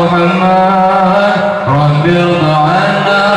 محمد رب ارض عنا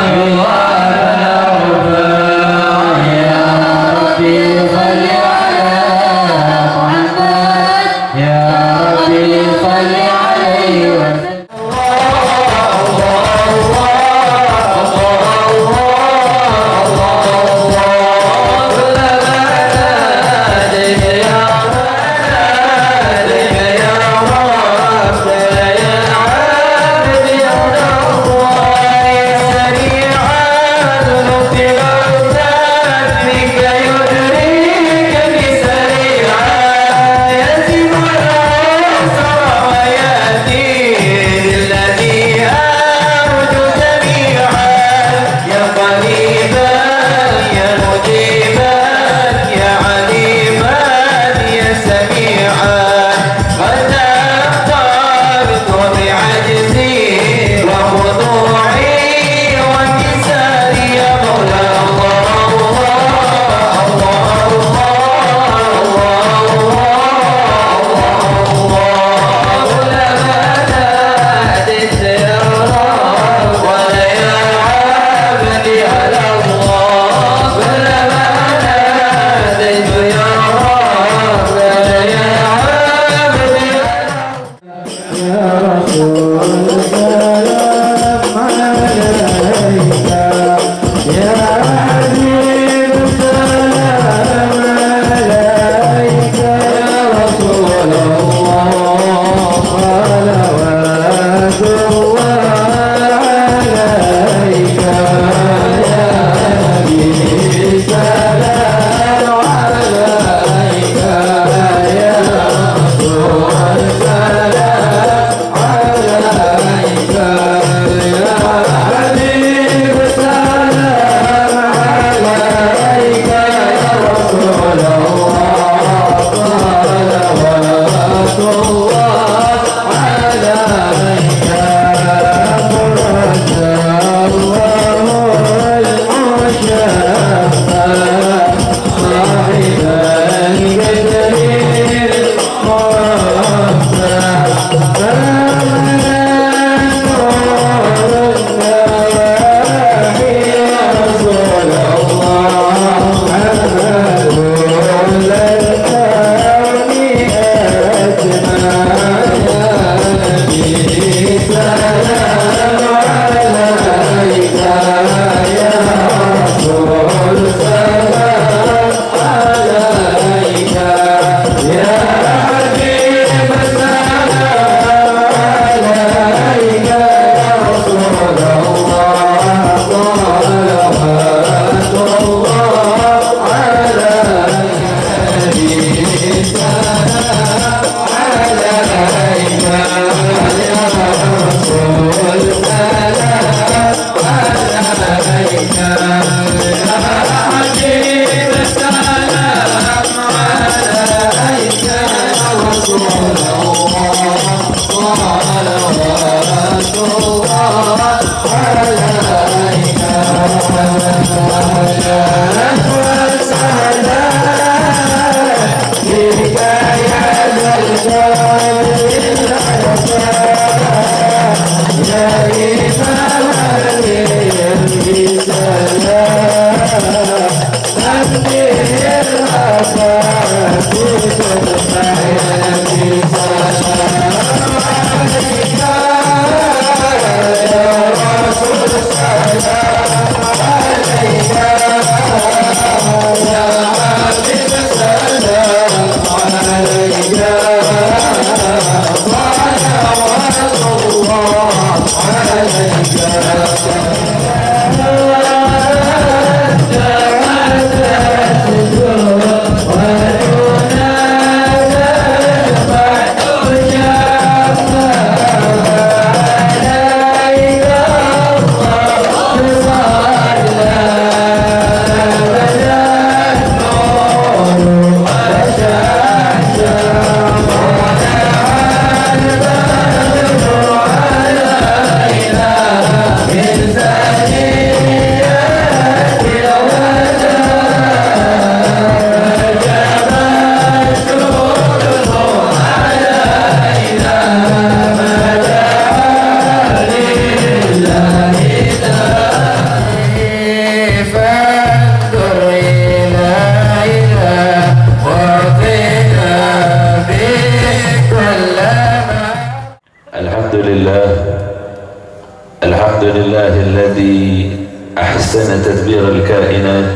أحسن تدبير الكائنات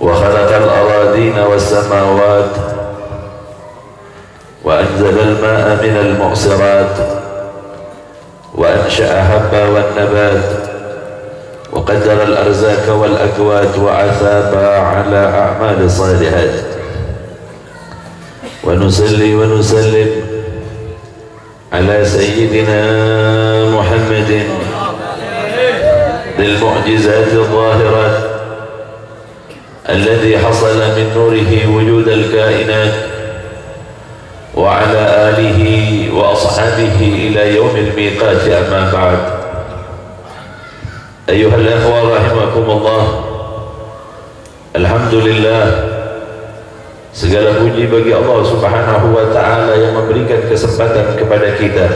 وخلق الأراضين والسماوات وأنزل الماء من المعصرات وأنشأ هبا والنبات وقدر الأرزاق والأكوات وعثاب على أعمال الصالحات ونصلي ونسلم على سيدنا محمد للمعجزات الظاهرات الذي حصل من نوره وجود الكائنات وعلى آله وأصحابه إلى يوم الميقات. أما بعد، أيها الأخوة رحمكم الله، alhamdulillah, segala puji bagi Allah Subhanahu wa ta'ala yang memberikan kesempatan kepada kita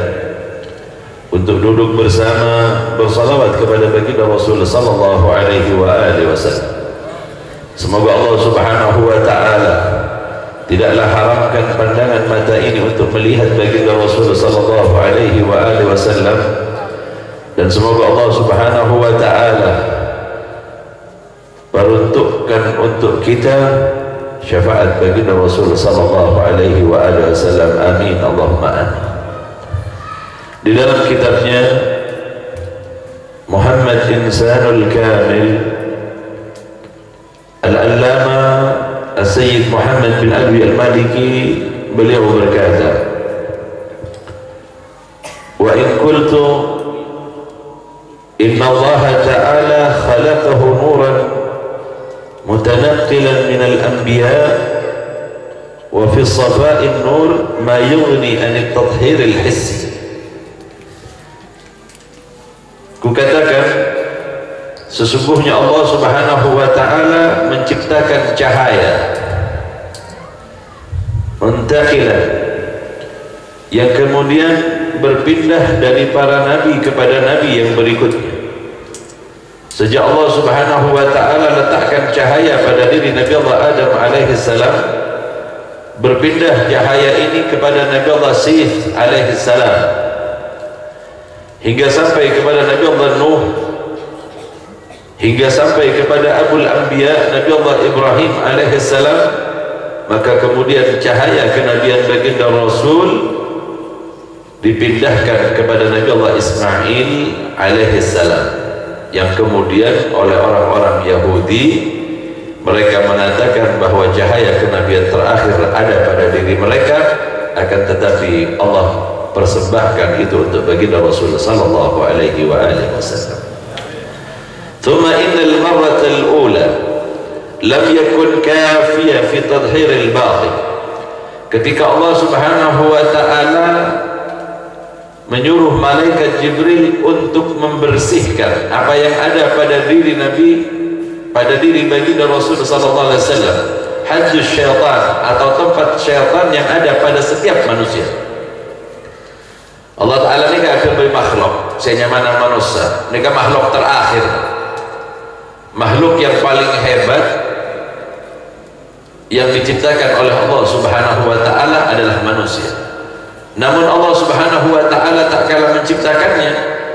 untuk duduk bersama bersalawat kepada baginda Rasul sallallahu alaihi wa alihi wasallam. Semoga Allah Subhanahu wa ta'ala tidaklah haramkan pandangan mata ini untuk melihat baginda Rasul sallallahu alaihi wa alihi wasallam, dan semoga Allah Subhanahu wa ta'ala peruntukkan untuk kita syafaat baginda Rasul sallallahu alaihi wa alihi wasallam. Amin Allahumma amin. Di dalam kitabnya Muhammad Insanul Kamil, Al-Allama As-Sayyid Muhammad bin Alwi Al-Maliki, beliau berkata, wa in qultu inna Allah ta'ala khalaqahu nuran mutanaqqilan min al-anbiya wa fi safa'in nur ma yughni an at-tathhir al-hissi. Kukatakan, sesungguhnya Allah Subhanahu wa ta'ala menciptakan cahaya muntaqilan yang kemudian berpindah dari para nabi kepada nabi yang berikutnya. Sejak Allah Subhanahu wa ta'ala letakkan cahaya pada diri Nabi Allah Adam alaihi salam, berpindah cahaya ini kepada Nabi Allah Sith alaihi salam, hingga sampai kepada Nabi Allah Nuh, hingga sampai kepada Abul Anbiya Nabi Allah Ibrahim alaihi salam. Maka kemudian cahaya kenabian baginda Rasul dipindahkan kepada Nabi Allah Ismail alaihi salam, yang kemudian oleh orang-orang Yahudi mereka mengatakan bahwa cahaya kenabian terakhir ada pada diri mereka, akan tetapi Allah persembahkan itu untuk baginda Rasul sallallahu alaihi wa alihi wasallam. lam yakun kafiya fi tadhhiril batil. Ketika Allah Subhanahu wa ta'ala menyuruh malaikat Jibril untuk membersihkan apa yang ada pada diri Nabi, pada diri baginda Rasul sallallahu alaihi wasallam, hajjus syaitan atau tempat syaitan yang ada pada setiap manusia. Allah Ta'ala ni akan beri makhluk senyamanan manusia, ini makhluk terakhir, makhluk yang paling hebat yang diciptakan oleh Allah Subhanahu wa ta'ala adalah manusia. Namun Allah Subhanahu wa ta'ala tak kalah menciptakannya,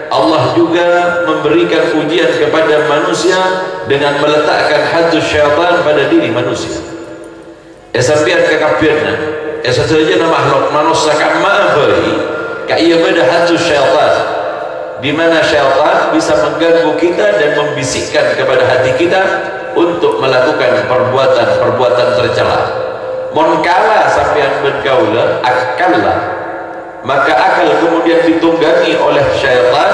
Allah juga memberikan ujian kepada manusia dengan meletakkan hajjus syaitan pada diri manusia. Sampian kekafirna saja makhluk manusia kak ma'abai kak ia pada hajjus syaitan, di mana syaitan bisa mengganggu kita dan membisikkan kepada hati kita untuk melakukan perbuatan tercela. Mon kala sampean bergaula akalla, maka akal kemudian ditunggangi oleh syaitan,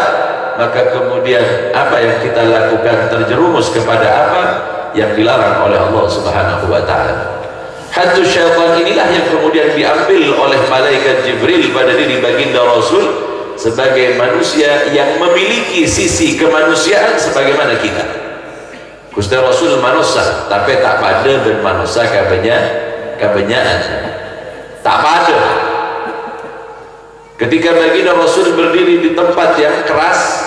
maka kemudian apa yang kita lakukan terjerumus kepada apa yang dilarang oleh Allah Subhanahu wa ta'ala. Hajjus syaitan inilah yang kemudian diambil oleh malaikat Jibril pada diri baginda Rasul sebagai manusia yang memiliki sisi kemanusiaan sebagaimana kita. Gusti Rasul manusia tapi tak pada dan manusia kebanyakan tak pada. Ketika baginda Rasul berdiri di tempat yang keras,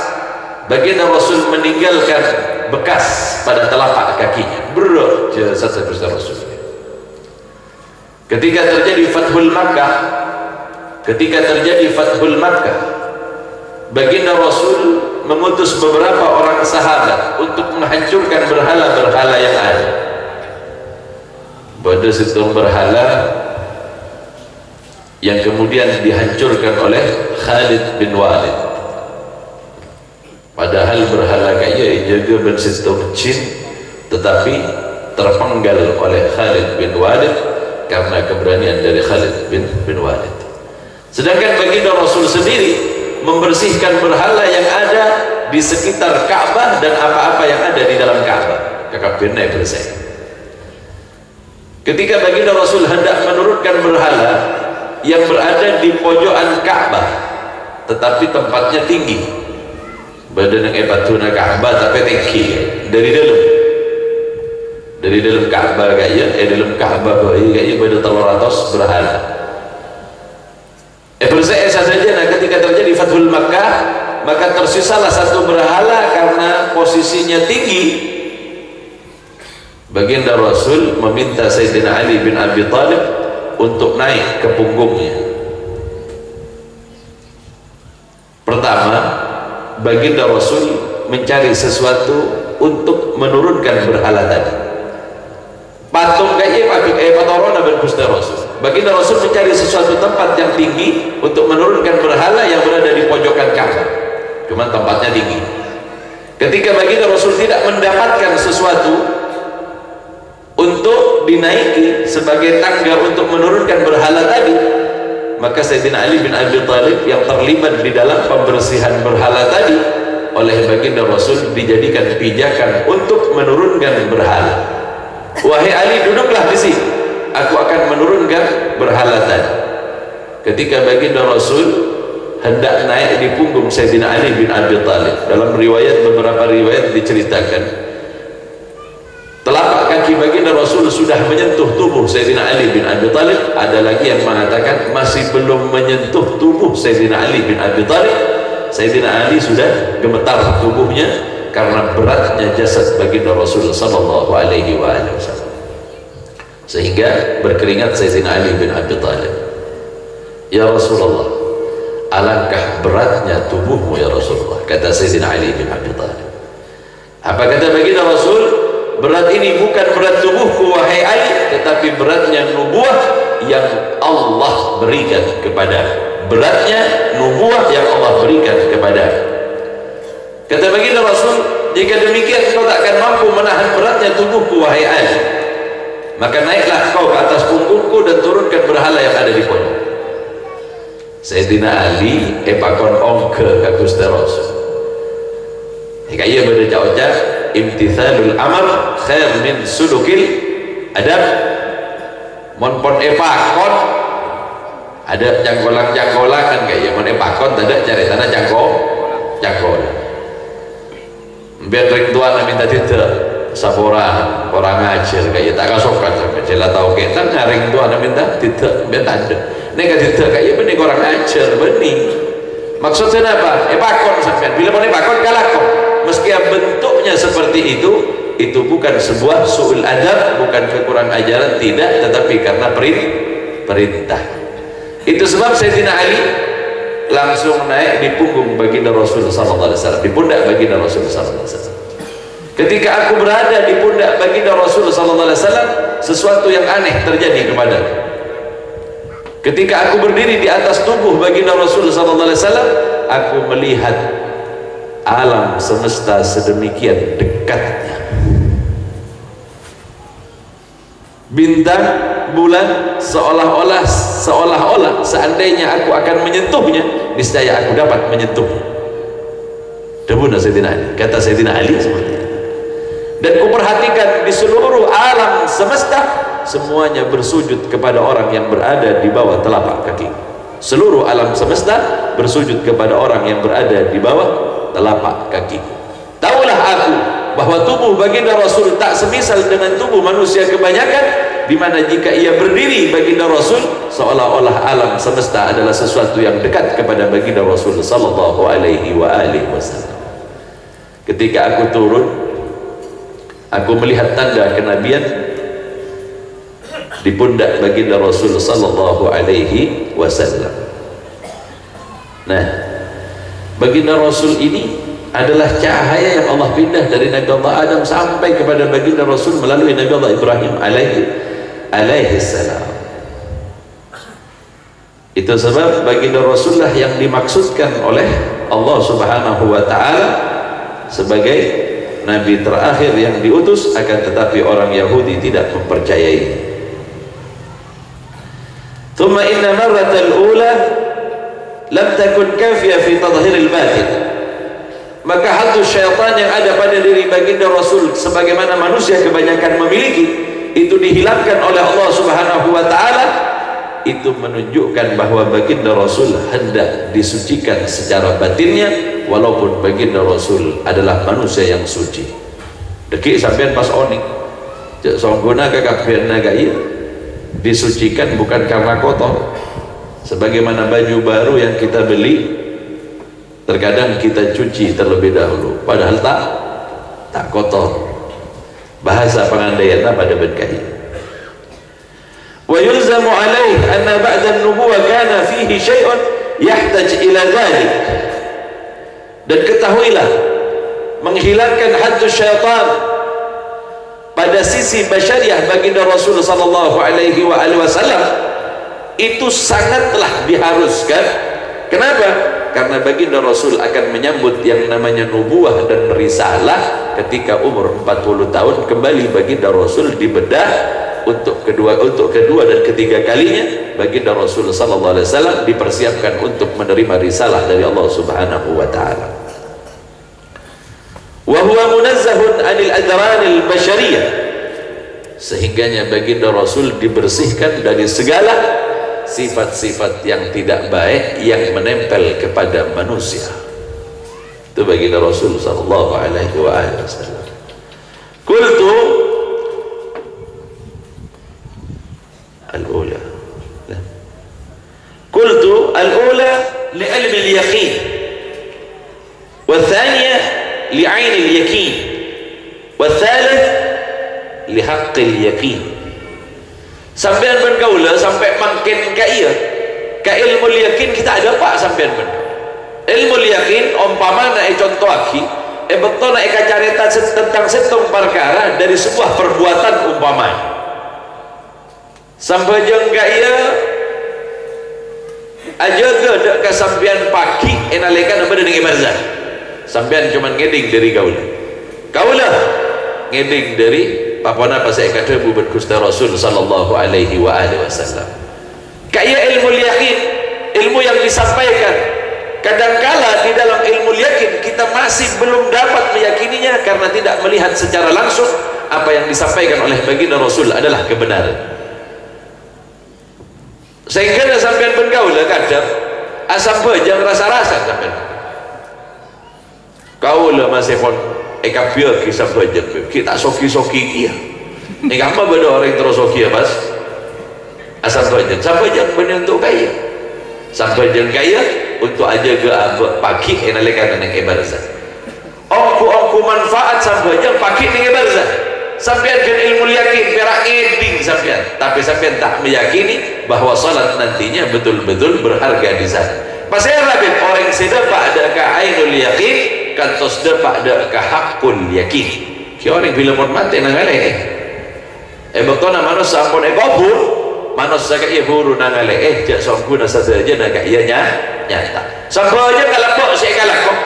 baginda Rasul meninggalkan bekas pada telapak kakinya. Berat jasa Gusti Rasul. Ketika terjadi Fathul Makkah, baginda Rasul mengutus beberapa orang sahabat untuk menghancurkan berhala-berhala yang ada. Pada situng berhala yang kemudian dihancurkan oleh Khalid bin Walid. Padahal berhala kaya jaga bersitung jin, tetapi terpenggal oleh Khalid bin Walid karena keberanian dari Khalid bin Walid. Sedangkan baginda Rasul sendiri membersihkan berhala yang ada di sekitar Ka'bah dan apa-apa yang ada di dalam Ka'bah. Kakabirna bersih. Ketika baginda Rasul hendak menurunkan berhala yang berada di pojokan Ka'bah, tetapi tempatnya tinggi, badan yang ebatuna Ka'bah tapi tinggi dari dalam Ka'bah kaya dalam Ka'bah kaya pada teluratos berhala. Bersih saja. Nah, ketika terjadi Fathul Makkah, maka tersisalah satu berhala karena posisinya tinggi. Baginda Rasul meminta Sayyidina Ali bin Abi Thalib untuk naik ke punggungnya. Pertama, baginda Rasul mencari sesuatu untuk menurunkan berhala tadi. Patung kaya patorona bergusti Rasul. Baginda Rasul mencari sesuatu tempat yang tinggi untuk menurunkan berhala yang berada di pojokan Ka'bah. Cuma tempatnya tinggi. Ketika baginda Rasul tidak mendapatkan sesuatu untuk dinaiki sebagai tangga untuk menurunkan berhala tadi, maka Sayyidina Ali bin Abi Thalib yang terlibat di dalam pembersihan berhala tadi oleh baginda Rasul dijadikan pijakan untuk menurunkan berhala. Wahai Ali, duduklah di sini, aku akan menurunkan berhala tadi. Ketika baginda Rasul hendak naik di punggung Sayyidina Ali bin Abi Thalib, dalam beberapa riwayat diceritakan telapak kaki baginda Rasul sudah menyentuh tubuh Sayyidina Ali bin Abi Thalib. Ada lagi yang mengatakan masih belum menyentuh tubuh Sayyidina Ali bin Abi Thalib. Sayyidina Ali sudah gemetar tubuhnya karena beratnya jasad baginda Rasul sallallahu alaihi wasallam, sehingga berkeringat Sayyidina Ali bin Abi Thalib. Ya Rasulullah, alangkah beratnya tubuhmu ya Rasulullah, kata Sayyidina Ali bin Abi Thalib. Apa kata baginda Rasul? Berat ini bukan berat tubuhku wahai Ali, tetapi beratnya nubuah yang Allah berikan kepada. Beratnya nubuah yang Allah berikan kepada. Kata baginda Rasul, jika demikian kau tak akan mampu menahan beratnya tubuhku wahai Ali, maka naiklah kau ke atas punggungku dan turunkan berhala yang ada di pojok. Sayyidina Ali pakon ongke ke Gusti Rasul. Jika ia berdeca-oca imtithalul amr khair min sulukil adab. Mon pon epakon ada janggolang-janggolangan kayak mon epakon ada caritana janggolang. Biar ring tuan minta tidak saboran orang ngajar kayak tak kasokan sampai celah tahu kita ngaring tuan minta tidak biar tanda nega tidak kayak benih orang ngajar benih maksudnya apa? Pakon sampai bila mau pakon kalakon meski bentuknya seperti itu bukan sebuah su'ul adab, bukan kekurangan ajaran, tidak, tetapi karena perintah. Itu sebab Sayyidina Ali langsung naik di punggung baginda Rasul sallallahu alaihi wasallam, di pundak baginda Rasul sallallahu alaihi wasallam. Ketika aku berada di pundak baginda Rasul sallallahu alaihi wasallam, sesuatu yang aneh terjadi kepadaku. Ketika aku berdiri di atas tubuh baginda Rasul sallallahu alaihi wasallam, aku melihat alam semesta sedemikian dekatnya. Bintang, bulan seolah-olah seandainya aku akan menyentuhnya, niscaya aku dapat menyentuhnya. Debuna Sayyidina Ali, kata Sayyidina Ali seperti itu. Dan kuperhatikan di seluruh alam semesta semuanya bersujud kepada orang yang berada di bawah telapak kaki. Seluruh alam semesta bersujud kepada orang yang berada di bawah telapak kaki. Taulah aku bahwa tubuh baginda Rasul tak semisal dengan tubuh manusia kebanyakan, di mana jika ia berdiri baginda Rasul seolah-olah alam semesta adalah sesuatu yang dekat kepada baginda Rasul sallallahu alaihi wasallam. Ketika aku turun, aku melihat tanda kenabian di pundak baginda Rasul sallallahu alaihi wasallam. Nah, baginda Rasul ini adalah cahaya yang Allah pindah dari Nabi Allah Adam sampai kepada baginda Rasul melalui Nabi Allah Ibrahim alaihi salam. Itu sebab baginda Rasulullah yang dimaksudkan oleh Allah Subhanahu wa taala sebagai nabi terakhir yang diutus, akan tetapi orang Yahudi tidak mempercayai. Thumma inna marratal ula lam takun kafiyah fi tadhhiril batin. Maka hadus syaitan yang ada pada diri baginda Rasul sebagaimana manusia kebanyakan memiliki, itu dihilangkan oleh Allah Subhanahu wa taala. Itu menunjukkan bahwa baginda Rasul hendak disucikan secara batinnya, walaupun baginda Rasul adalah manusia yang suci. Dekik sampean pas onik cek songgona kakapian naga iya disucikan bukan karena kotor, sebagaimana baju baru yang kita beli terkadang kita cuci terlebih dahulu padahal tak kotor. Bahasa pengandaiannya pada berkait. Wa yulzamu alaih anna ba'da an-nubuwah kana fihi syai'un yahtaj ila dhalik. Dan ketahuilah, menghilangkan haddus syaitan pada sisi basyariah baginda Rasul sallallahu alaihi wasallam itu sangatlah diharuskan. Kenapa? Karena baginda Rasul akan menyambut yang namanya nubuah dan risalah ketika umur 40 tahun. Kembali baginda Rasul dibedah untuk kedua dan ketiga kalinya. Baginda Rasul sallallahu alaihi wasallam dipersiapkan untuk menerima risalah dari Allah Subhanahu wa taala. Wa huwa munazzahun 'anil adranil basyariyah, sehingganya baginda Rasul dibersihkan dari segala sifat-sifat yang tidak baik yang menempel kepada manusia. Itu baginda Rasul sallallahu alaihi wasallam. Qultu al-ula al-ula li'ilmi al-yaqin, wa thaniya li'ain al-yaqin, wa thalith lihaqq al-yaqin. Sampean bergaula sampai makin kaya ka ilmu yakin kita ada pak sampean ben ilmu yakin umpama na contoh aki betul na carita tentang setong perkara dari sebuah perbuatan umpamanya sampai jeung kaya aja gede ka sampean pagi enalekan apa dengan barzah sampean cuman ngeding dari gaula ngeding dari papana pas saya kata bubat Gusti Rasul sallallahu alaihi wasallam. Kaya ilmu yakin, ilmu yang disampaikan kadangkala di dalam ilmu yakin kita masih belum dapat meyakininya karena tidak melihat secara langsung apa yang disampaikan oleh baginda Rasul adalah kebenaran. Sehingga sampean bergaul kadang asam bejang rasa-rasa sampean kau lah masih pun ekapia kisah bejang kita soki-soki kia ini apa beda orang terus soki ya pas asam bejang sampai jang benar untuk kaya sampai jang kaya untuk aja ke pagi enalekan neng ibarzah ongku manfaat sampai jang pagi neng ibarzah sampean kan ilmu yakin perak eding sampean tapi sampean tak meyakini bahwa salat nantinya betul-betul berharga di sana pasal rabit orang sedapat ada ka ainul yakin kantos dapat ada ka hakul yakin ki orang bila pun mati nangale betona manusia ampun kabur manusia kaya buru nangale jak songkuna saja nak iya nyata sampai aja kalau kok saya kalah kok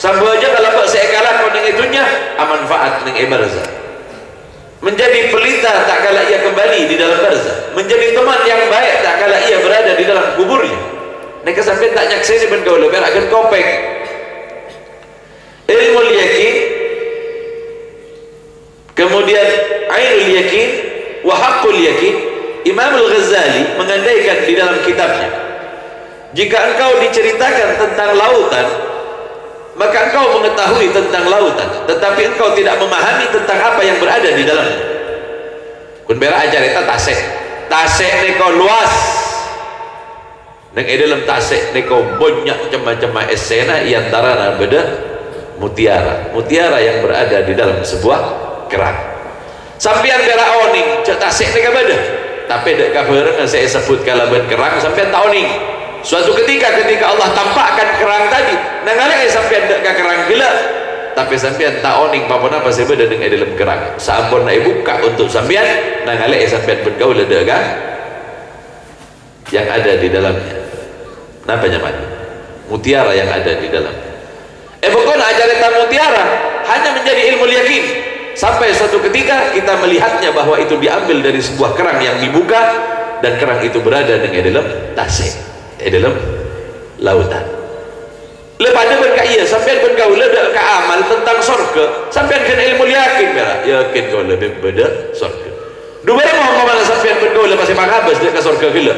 sampai aja kalau kok saya kalah kok dengan itunya manfaat dengan ibarzah menjadi pelita tak kala ia kembali di dalam barzah menjadi teman yang baik tak kala ia berada di dalam kuburnya mereka sampai tak nyaksini ben kau lebar akan kopek ilmu yakin kemudian ainul yakin wa haqqul yakin. Imam Al-Ghazali mengandaikan di dalam kitabnya jika engkau diceritakan tentang lautan maka engkau mengetahui tentang lautan tetapi engkau tidak memahami tentang apa yang berada di dalamnya. Kun bera ajar eta tasek neko luas neng dalam tasek neko banyak macam-macam esena iantara beda mutiara yang berada di dalam sebuah kerang sampian bera oning cek tasek neka beda tapi dek kabareng saya sebut kalaban kerang sampian tak oning. Suatu ketika Allah tampakkan kerang tadi nangalai sampai dek kerang gila tapi sampean tak oning apa saya beda dengan dalam kerang sampun nak buka untuk sampean nangalai sampean bergaul ada yang ada di dalamnya napa nyaman mutiara yang ada di dalamnya bukan ajaran mutiara hanya menjadi ilmu yakin sampai suatu ketika kita melihatnya bahwa itu diambil dari sebuah kerang yang dibuka dan kerang itu berada dengan dalam tasik dalam lautan. Lepas itu berkaya sampai bergaul ada ke amal tentang surga sampai kan ilmu yakin berak yakin kau lebih beda surga dua mau kemana sampai bergaul masih menghabis dia ke surga gila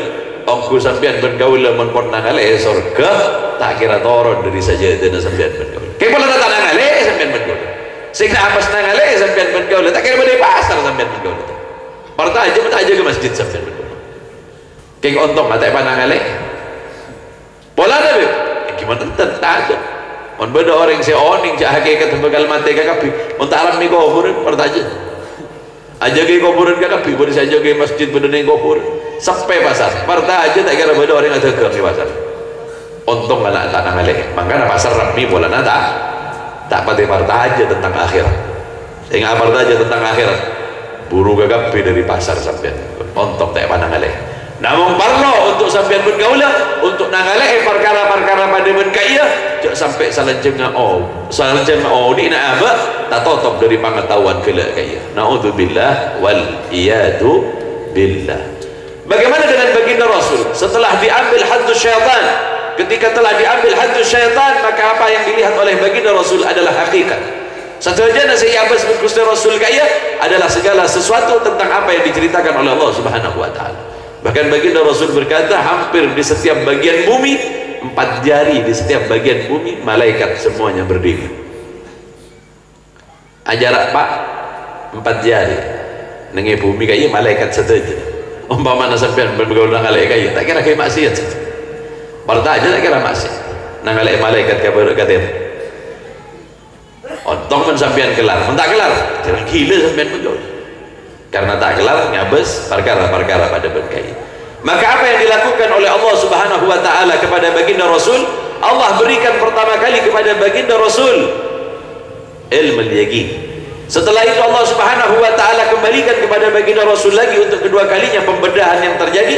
ongku sampai bergaul menpornang ale surga tak kira toron dari saja dan sampai bergaul kayak pola tak nang ale sampai bergaul sehingga apa senang ale sampai bergaul tak kira dari pasar sampai bergaul parta aja ke masjid sampai bergaul kayak ontong mata panang ale pola ada gimana tak ada on beda orang saya oning cak hakikat bakal mati kakapi montaram ni kuburan pertaja aja ke kuburan kakapi boleh saja ke masjid benda ni kuburan sampai pasar pertaja tak kira beda orang ada ke pasar untung anak tanah alih makanya pasar ramai bola nada tak pada pertaja tentang akhirat sehingga pertaja tentang akhirat buru kakapi dari pasar sampai untung tak pandang alih. Namun perlu untuk sampean bergaulah untuk nangalai perkara-perkara pada berkaya jangan sampai salanjengna ni nak apa tak tutup dari pengetahuan kelak kaya naudzubillah wal iyadu billah. Bagaimana dengan baginda Rasul setelah diambil haddus syaitan ketika telah diambil haddus syaitan maka apa yang dilihat oleh baginda Rasul adalah hakikat seterusnya nasi Abbas berkusti Rasul kaya adalah segala sesuatu tentang apa yang diceritakan oleh Allah Subhanahu wa ta'ala. Bahkan baginda Rasul berkata hampir di setiap bagian bumi 4 jari di setiap bagian bumi malaikat semuanya berdiri ajarak pak 4 jari nengi bumi kaya malaikat saja umpama sampean bergaul dengan malaikat tak kira kayak maksiat parta aja tak kira maksiat nangalai malaikat kabar kata ontong men sampean kelar tak kelar jangan gila sampean bergaul karena tak kelar ngabes perkara-perkara pada berkait. Maka apa yang dilakukan oleh Allah Subhanahu wa ta'ala kepada baginda Rasul Allah berikan pertama kali kepada baginda Rasul ilmu yakin. Setelah itu Allah Subhanahu wa ta'ala kembalikan kepada baginda Rasul lagi untuk kedua kalinya pembedahan yang terjadi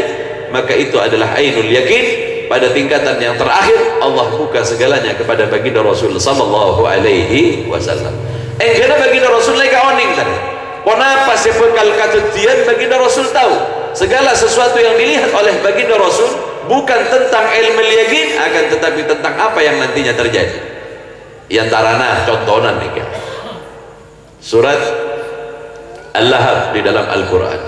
maka itu adalah ainul yakin. Pada tingkatan yang terakhir Allah buka segalanya kepada baginda Rasul sallallahu alaihi wasallam. Karena baginda Rasul lagi oning tadi kenapa sepekal kata dian baginda Rasul tahu segala sesuatu yang dilihat oleh baginda Rasul bukan tentang ilmu yakin, akan tetapi tentang apa yang nantinya terjadi. Yantarana contohnya nih, surat Al-Lahab di dalam Al-Quran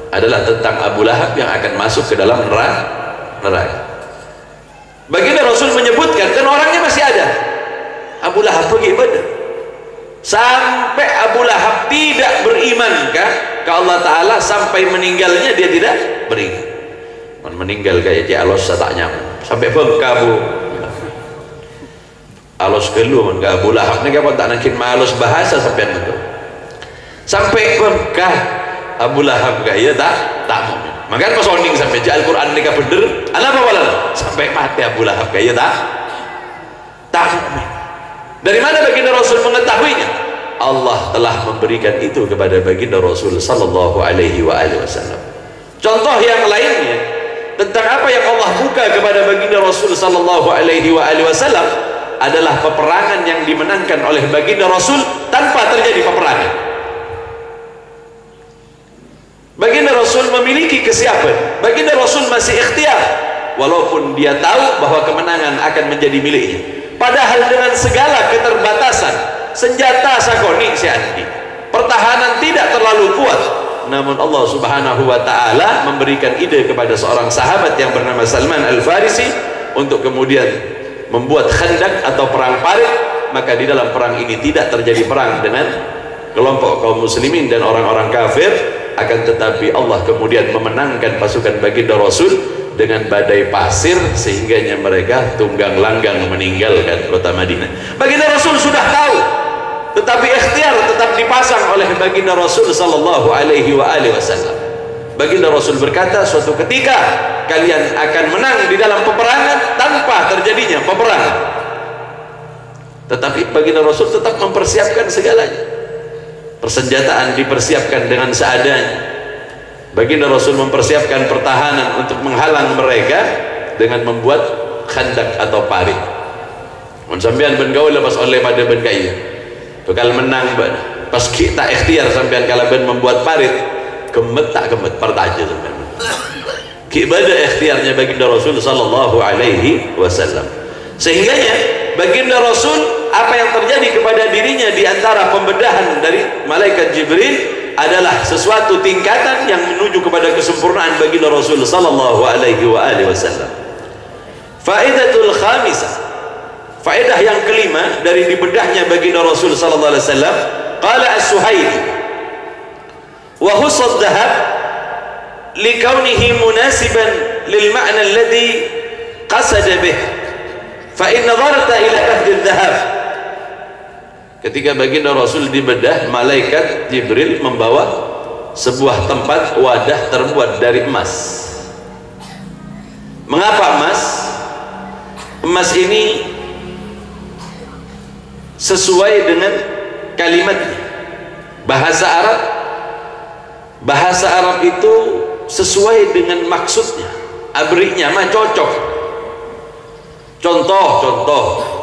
adalah tentang Abu Lahab yang akan masuk ke dalam neraka. Baginda Rasul menyebutkan, kan orangnya masih ada, Abu Lahab pergi Badar, sampai Abu Lahab tidak beriman ke Allah Ta'ala, sampai meninggalnya dia tidak beriman. Meninggal kayak dia alos tak nyamuk sampai bengkabu alos gelu enggak. Abu Lahab ni kapan tak nakin malos bahasa sampai itu sampai bengkah Abu Lahab gaya tak mukmin. Maka pas soning sampai di Al-Quran ni bener apa malah sampai mati Abu Lahab gaya tak mukmin. Dari mana baginda Rasul mengetahuinya? Allah telah memberikan itu kepada baginda Rasul sallallahu alaihi wasallam. Contoh yang lainnya tentang apa yang Allah buka kepada baginda Rasul sallallahu alaihi wasallam adalah peperangan yang dimenangkan oleh baginda Rasul tanpa terjadi peperangan. Baginda Rasul memiliki kesiapan, baginda Rasul masih ikhtiar walaupun dia tahu bahwa kemenangan akan menjadi miliknya, padahal dengan segala keterbatasan senjata sakoni siandi, pertahanan tidak terlalu kuat, namun Allah subhanahu wa ta'ala memberikan ide kepada seorang sahabat yang bernama Salman Al-Farisi untuk kemudian membuat khandak atau perang parit. Maka di dalam perang ini tidak terjadi perang dengan kelompok kaum muslimin dan orang-orang kafir, akan tetapi Allah kemudian memenangkan pasukan baginda Rasul dengan badai pasir, sehingganya mereka tunggang langgang meninggalkan kota Madinah. Baginda Rasul sudah tahu, tetapi ikhtiar tetap dipasang oleh baginda Rasul sallallahu alaihi wasallam. Baginda Rasul berkata, suatu ketika kalian akan menang di dalam peperangan tanpa terjadinya peperangan. Tetapi baginda Rasul tetap mempersiapkan segalanya. Persenjataan dipersiapkan dengan seadanya. Baginda Rasul mempersiapkan pertahanan untuk menghalang mereka dengan membuat khandak atau parit. Sampean ben gaul lepas oleh pada ben kaya bakal menang pas kita ikhtiar sampean kalau ben membuat parit gemet tak gemet pertaja sampean kibada ikhtiarnya baginda Rasul sallallahu alaihi wasallam, sehingganya baginda Rasul apa yang terjadi kepada dirinya di antara pembedahan dari malaikat Jibril adalah sesuatu tingkatan yang menuju kepada kesempurnaan baginda Rasul sallallahu alaihi wasallam. Faidatul khamisah, faedah yang kelima dari dibedahnya baginda Rasul sallallahu alaihi wasallam, qala As-Suhaili wa husad dhahab likaunihi munasiban lil ma'na alladhi qasada bih fa in nadarta ila ahdi dhahab. Ketika baginda Rasul dibedah, malaikat Jibril membawa sebuah tempat wadah terbuat dari emas. Mengapa emas? Emas ini sesuai dengan kalimatnya. Bahasa Arab itu sesuai dengan maksudnya, abriknya mah cocok. Contoh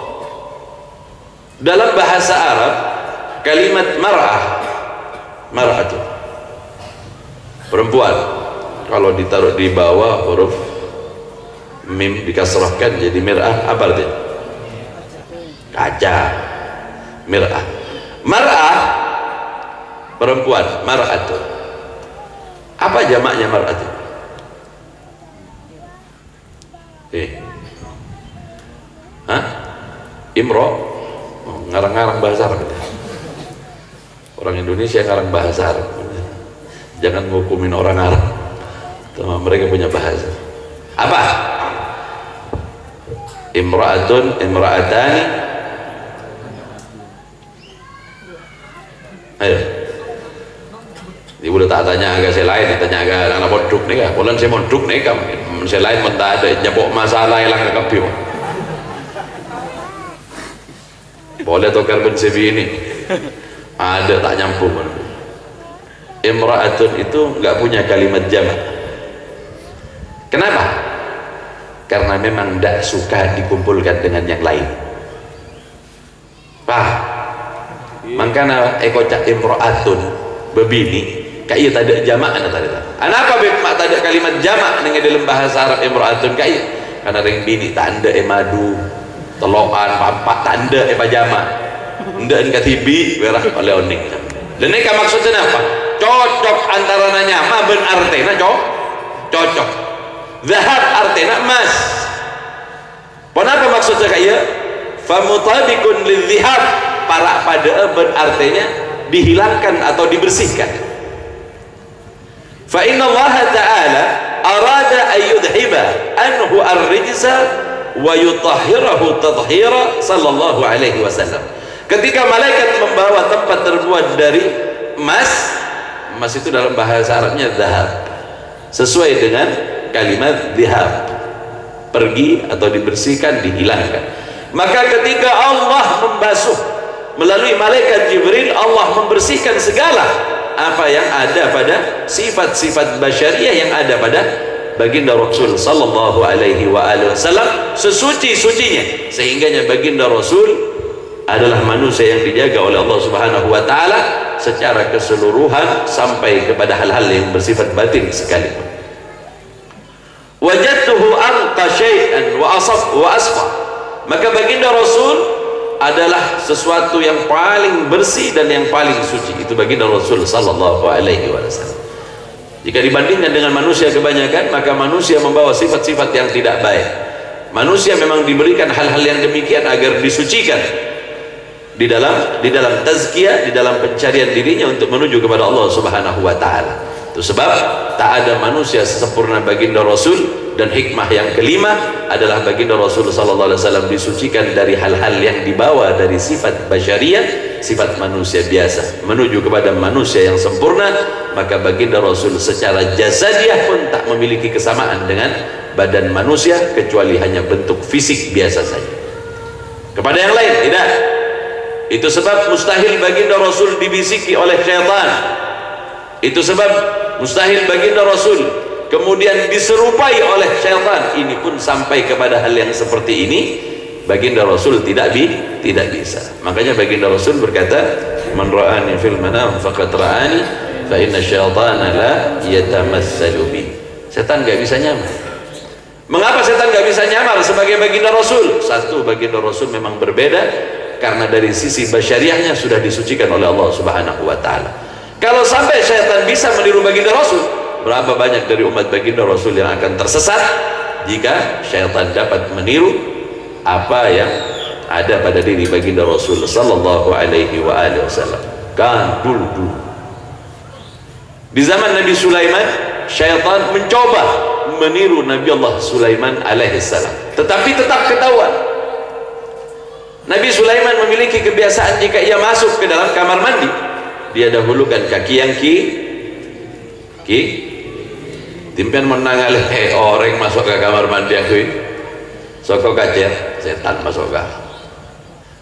dalam bahasa Arab kalimat mar'ah itu perempuan, kalau ditaruh di bawah huruf mim dikasrahkan jadi mir'ah, apa artinya? Kaca. Mar'ah perempuan, mar'atu. Apa jamaknya mar'atu? Imro. Ngarang-ngarang bahasa Arab. Orang Indonesia ngarang bahasa Arab. Jangan ngukumin orang Arab, mereka punya bahasa. Apa? Imra'atun, imra'atani. Ayo. Ibu udah tak tanya agak saya lain, tanya agak anak monduk nih kah? Bulan saya monduk nih kah? Saya lain mentah ada nyabok masalah hilang ke kapiu. Boleh tukar ben CV ini ada tak nyambung. Imra'atun itu nggak punya kalimat jamak. Kenapa? Karena memang tidak suka dikumpulkan dengan yang lain. Makanya ekocak imra'atun bebini kaya tak ada jamak apa mak tak ada kalimat jamak dengan dalam bahasa Arab imra'atun kaya karena ring bini tak ada madu telokan pampak tak ada jamak ndak kat tibi berah oleh oning dan ini maksudnya apa cocok antara nyama ben artena cocok zahab artena emas kenapa maksudnya kaya famutabiqun lidzihab para pada ben artinya dihilangkan atau dibersihkan. Fa inna Allah Ta'ala arada an yudhiba anhu ar-rijsa wa yutahhirahu tadhhira sallallahu alaihi wasallam. Ketika malaikat membawa tempat terbuat dari emas itu dalam bahasa Arabnya zahab, sesuai dengan kalimat zihab, pergi atau dibersihkan, dihilangkan. Maka ketika Allah membasuh melalui malaikat Jibril, Allah membersihkan segala apa yang ada pada sifat-sifat basyariah yang ada pada baginda Rasul sallallahu alaihi wasallam sesuci-sucinya, sehingganya baginda Rasul adalah manusia yang dijaga oleh Allah Subhanahu wa taala secara keseluruhan sampai kepada hal-hal yang bersifat batin sekalipun. Wajadtuhu anqa syai'an wa asfa, maka baginda Rasul adalah sesuatu yang paling bersih dan yang paling suci. Itu baginda Rasul sallallahu alaihi wasallam. Jika dibandingkan dengan manusia kebanyakan, maka manusia membawa sifat-sifat yang tidak baik. Manusia memang diberikan hal-hal yang demikian agar disucikan di dalam tazkiyah, di dalam pencarian dirinya untuk menuju kepada Allah Subhanahu wa taala. Itu sebab tak ada manusia sempurna baginda Rasul, dan hikmah yang kelima adalah baginda Rasul sallallahu alaihi wasallam disucikan dari hal-hal yang dibawa dari sifat basyariah, sifat manusia biasa menuju kepada manusia yang sempurna. Maka baginda Rasul secara jasadiah pun tak memiliki kesamaan dengan badan manusia kecuali hanya bentuk fisik biasa saja. Kepada yang lain tidak. Itu sebab mustahil baginda Rasul dibisiki oleh syaitan. Itu sebab mustahil baginda Rasul kemudian diserupai oleh syaitan. Ini pun sampai kepada hal yang seperti ini baginda Rasul tidak bisa. Makanya baginda Rasul berkata, man ra'ani fil manam faqad ra'ani fa inna syaitana la yatamassalu bi. Setan enggak bisa nyamar. Mengapa setan enggak bisa nyamar sebagai baginda Rasul? Satu, baginda Rasul memang berbeda karena dari sisi basyariahnya sudah disucikan oleh Allah Subhanahu wa taala. Kalau sampai syaitan bisa meniru baginda Rasul, berapa banyak dari umat baginda Rasul yang akan tersesat jika syaitan dapat meniru apa yang ada pada diri baginda Rasul sallallahu alaihi wasallam. Kan dulu di zaman Nabi Sulaiman, syaitan mencoba meniru Nabi Allah Sulaiman alaihissalam, tetapi tetap ketahuan. Nabi Sulaiman memiliki kebiasaan jika ia masuk ke dalam kamar mandi, dia dahulukan kaki yang timpian menang orang masuk ke kamar mandi aku soko kacer setan masuk ke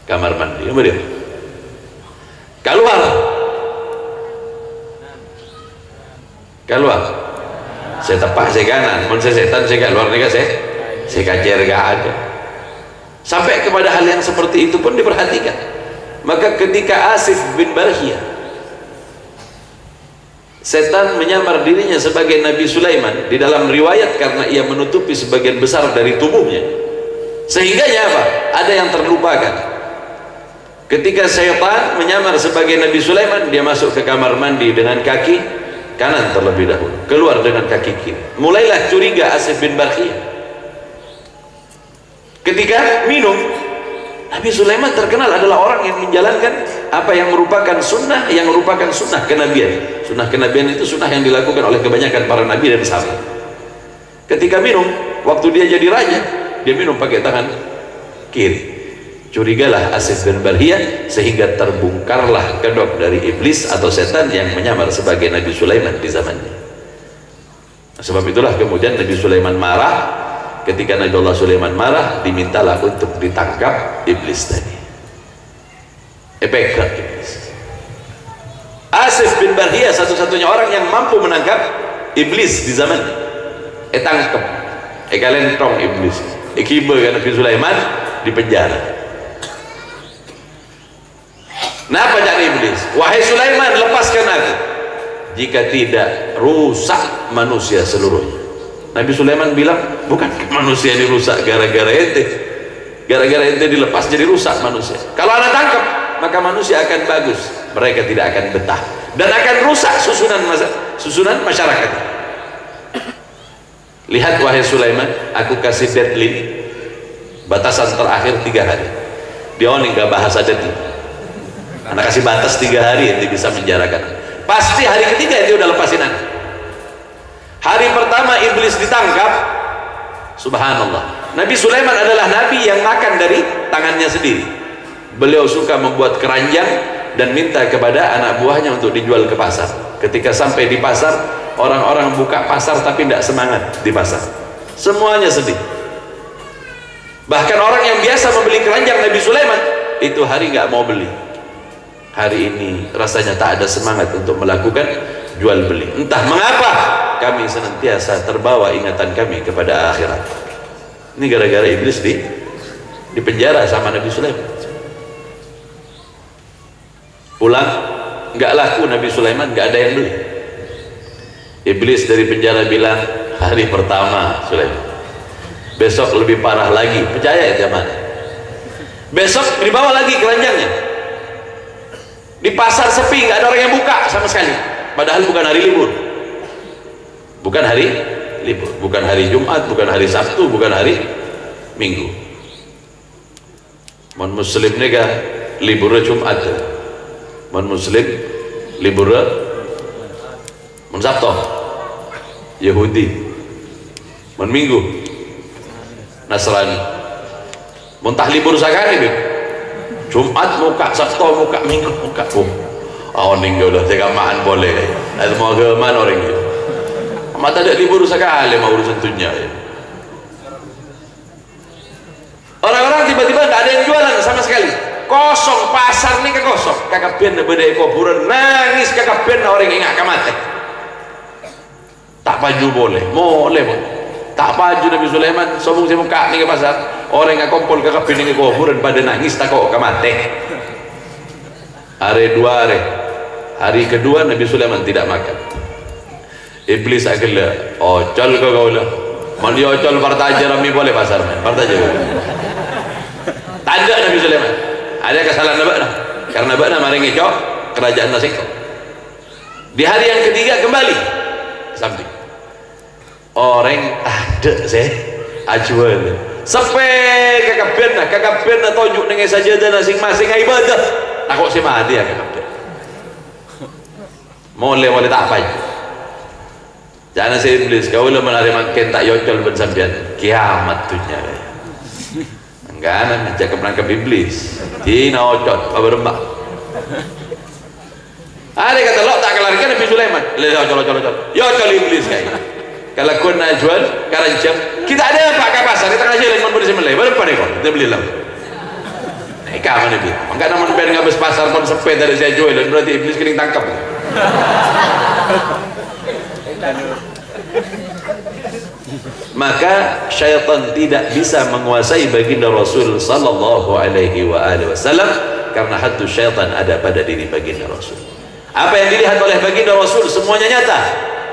kamar mandi. Apa dia? Keluar saya tepak saya kanan, mun saya setan saya keluar nih saya kacer gak ada. Sampai kepada hal yang seperti itu pun diperhatikan. Maka ketika Asif bin Barhiyah, setan menyamar dirinya sebagai Nabi Sulaiman di dalam riwayat karena ia menutupi sebagian besar dari tubuhnya, sehingganya apa? Ada yang terlupakan. Ketika setan menyamar sebagai Nabi Sulaiman, dia masuk ke kamar mandi dengan kaki kanan terlebih dahulu, keluar dengan kaki kiri. Mulailah curiga Asif bin Barhiyah. Ketika minum, Nabi Sulaiman terkenal adalah orang yang menjalankan apa yang merupakan sunnah, yang merupakan sunnah kenabian. Sunnah kenabian itu sunnah yang dilakukan oleh kebanyakan para nabi dan sahabat. Ketika minum, waktu dia jadi raja, dia minum pakai tangan kiri. Curigalah Asif bin Barhiyah sehingga terbongkarlah kedok dari iblis atau setan yang menyamar sebagai Nabi Sulaiman di zamannya. Sebab itulah kemudian Nabi Sulaiman marah. Ketika Nabi Allah Sulaiman marah, dimintalah untuk ditangkap iblis tadi. Pekat iblis. Asif bin Barhiyah satu-satunya orang yang mampu menangkap iblis di zamannya. Tangkap, kalian tong iblis. Kiba kan Nabi Sulaiman di penjara. Nah, apa jadi iblis? Wahai Sulaiman, lepaskan aku. jika tidak rusak manusia seluruhnya. Nabi Sulaiman bilang, bukan manusia ini rusak gara-gara ente, gara-gara ente dilepas jadi rusak manusia. Kalau anak tangkap, maka manusia akan bagus, mereka tidak akan betah dan akan rusak susunan masyarakat. Lihat wahai Sulaiman, aku kasih deadline, batasan terakhir 3 hari. Dia nggak bahasa deadline, anak kasih batas 3 hari ente bisa menjarakan. Pasti hari ketiga ente udah lepasin anak. Hari pertama iblis ditangkap, subhanallah, Nabi Sulaiman adalah nabi yang makan dari tangannya sendiri. Beliau suka membuat keranjang dan minta kepada anak buahnya untuk dijual ke pasar. Ketika sampai di pasar, orang-orang buka pasar tapi tidak semangat di pasar, semuanya sedih. Bahkan orang yang biasa membeli keranjang Nabi Sulaiman itu hari nggak mau beli. Hari ini rasanya tak ada semangat untuk melakukan jual beli. Entah mengapa kami senantiasa terbawa ingatan kami kepada akhirat. Ini gara-gara iblis di penjara sama Nabi Sulaiman. Pulang nggak laku Nabi Sulaiman, nggak ada yang beli. Iblis dari penjara bilang, hari pertama Sulaiman, besok lebih parah lagi, percaya ya zaman. Besok dibawa lagi keranjangnya, di pasar sepi, nggak ada orang yang buka sama sekali, padahal bukan hari libur, bukan hari libur, bukan hari Jumat, bukan hari Sabtu, bukan hari Minggu. Mon muslim nega liburnya Jumat, mon muslim liburnya mon Sabtu, Yahudi mon Minggu, Nasrani. Muntah libur sakali beb, Jumat muka, Sabtu muka, Minggu muka. Oh ninggal dah tegamaan boleh. Ada mau ke mana orang itu? Mata ada libur sakali mau urusan dunia. Orang-orang tiba-tiba tak ada yang jualan sama sekali. Kosong, pasar ni kosong. Kakak ben beda kuburan nangis, kakak ben orang ingat kamate. Tak baju boleh, boleh. Tak baju Nabi Sulaiman, sombong si muka ni ke pasar. Orang yang kumpul kakak ben ni kuburan pada nangis tak kau kamate. Hari 2 hari. Hari kedua Nabi Sulaiman tidak makan. Iblis akhirnya ocol kau lah. Mandi ocol partaja rami boleh pasar man. Partaja boleh. Tak ada Nabi Sulaiman. Ada kesalahan Nabakna. Karena Nabakna mari ngecok kerajaan Nasik. Di hari yang ketiga kembali samping. Orang ada saya ajuan. Sampai kakak ben tunjuk dengan sajadah masing-masing ibadah. Takut si mati ya kakak ben. Boleh tak apa. Jangan saya iblis kau lah menari makin tak yocol ben sampean. Kiamat dunia. Enggak nak cakap menangkap iblis. Tina ocol apa rembak. Ada kata lo tak kelarikan Nabi Sulaiman. Ocol. Yocol iblis kayak. Kalau kau nak jual keranjang, kita ada apa ke pasar? Kita ngaji lagi mau bersih melay. Berapa nih kau? Kita beli lah. Eka mana bi? Enggak namun biar ngabis pasar pun sepeda dari saya jual. Berarti iblis kering tangkap. Maka syaitan tidak bisa menguasai baginda Rasul sallallahu alaihi wasallam karena hatu syaitan ada pada diri baginda Rasul. Apa yang dilihat oleh baginda Rasul semuanya nyata.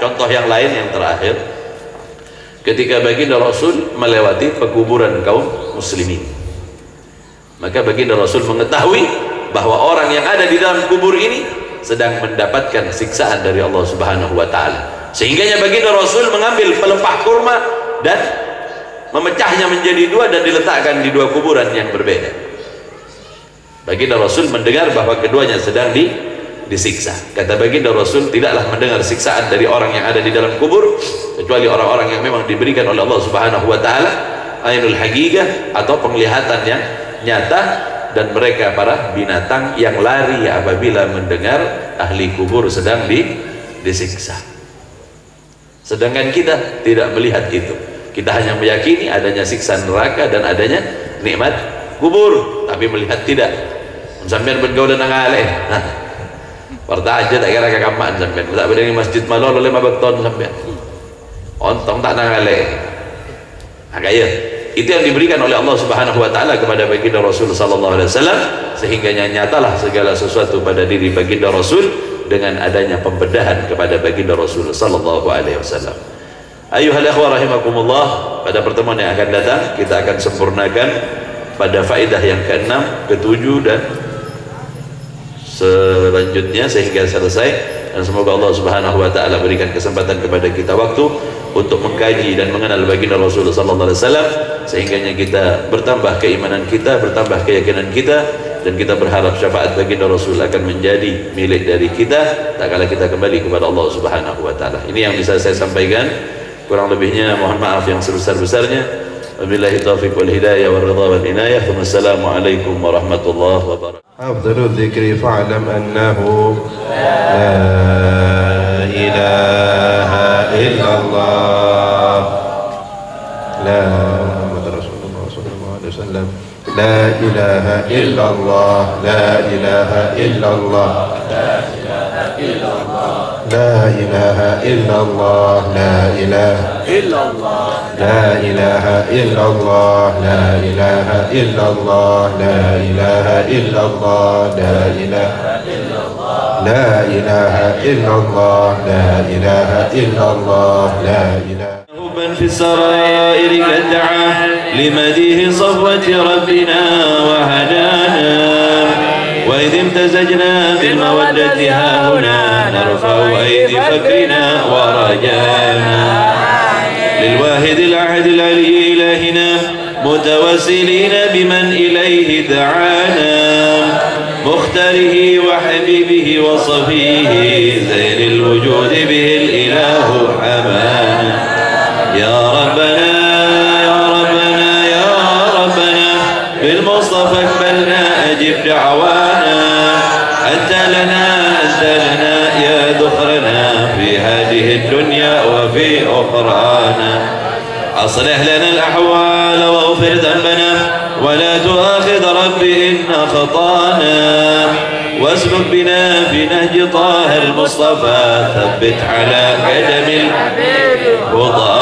Contoh yang lain yang terakhir, ketika baginda Rasul melewati pekuburan kaum muslimin, maka baginda Rasul mengetahui bahwa orang yang ada di dalam kubur ini sedang mendapatkan siksaan dari Allah Subhanahu wa taala. Sehingganya baginda Rasul mengambil pelepah kurma dan memecahnya menjadi 2 dan diletakkan di 2 kuburan yang berbeda. Baginda Rasul mendengar bahwa keduanya sedang disiksa. Kata baginda Rasul, tidaklah mendengar siksaan dari orang yang ada di dalam kubur kecuali orang-orang yang memang diberikan oleh Allah Subhanahu wa taala ainul haqiqah atau penglihatan yang nyata, dan mereka para binatang yang lari apabila mendengar ahli kubur sedang disiksa. Sedangkan kita tidak melihat itu. Kita hanya meyakini adanya siksa neraka dan adanya nikmat kubur, tapi melihat tidak. Sampean bergaul dengan aleh. Parta aja tak kira kakamaan sampean. Tak berdiri masjid malol oleh 5 ton sampean. Ontong tak nangale. Agaknya itu yang diberikan oleh Allah Subhanahu wa taala kepada baginda Rasul sallallahu alaihi wasallam, sehingga nyatalah segala sesuatu pada diri baginda Rasul dengan adanya pembedahan kepada baginda Rasul sallallahu alaihi wasallam. Ayuhal ikhwah rahimakumullah, pada pertemuan yang akan datang kita akan sempurnakan pada faedah yang ke-6, ke-7 dan selanjutnya sehingga selesai, dan semoga Allah Subhanahu wa taala berikan kesempatan kepada kita waktu untuk mengkaji dan mengenal baginda Rasul sallallahu alaihi wasallam sehingga kita bertambah keimanan kita, bertambah keyakinan kita, dan kita berharap syafaat baginda Rasul akan menjadi milik dari kita tak kala kita kembali kepada Allah Subhanahu wa taala. Ini yang bisa saya sampaikan, kurang lebihnya mohon maaf yang sebesar-besarnya. Wabillahi taufiq wal hidayah wal ridha wal inayah. Wassalamualaikum warahmatullahi wabarakatuh. Afdalul dzikri fa'lam annahu la ilaha illallah la Muhammad Rasulullah sallallahu alaihi wasallam la ilaha illallah la ilaha illallah la ilaha illallah la ilaha illallah la ilaha illallah la ilaha illallah la ilaha illallah la ilaha illallah la ilaha illallah la ilaha illallah la ilaha حبا في السرائر قد دعا لمديه صفوة ربنا وهدانا وإذ امتزجنا بالمودة ها هنا نرفع أيدي فكرنا ورجانا للواحد الأحد العلي إلهنا متوسلين بمن إليه دعانا مختاره وحبيبه وصفيه زين الوجود به الإله حمانا يا ربنا يا ربنا يا ربنا بالمصطفى اقبلنا أجب دعوانا أنت لنا يا ذخرنا في هذه الدنيا وفي أخرانا أصلح لنا الأحوال واغفر ذنبنا ولا تؤاخذ ربي إن خطانا واسلك بنا في نهج طه المصطفى ثبت على قدم الحبيب وضع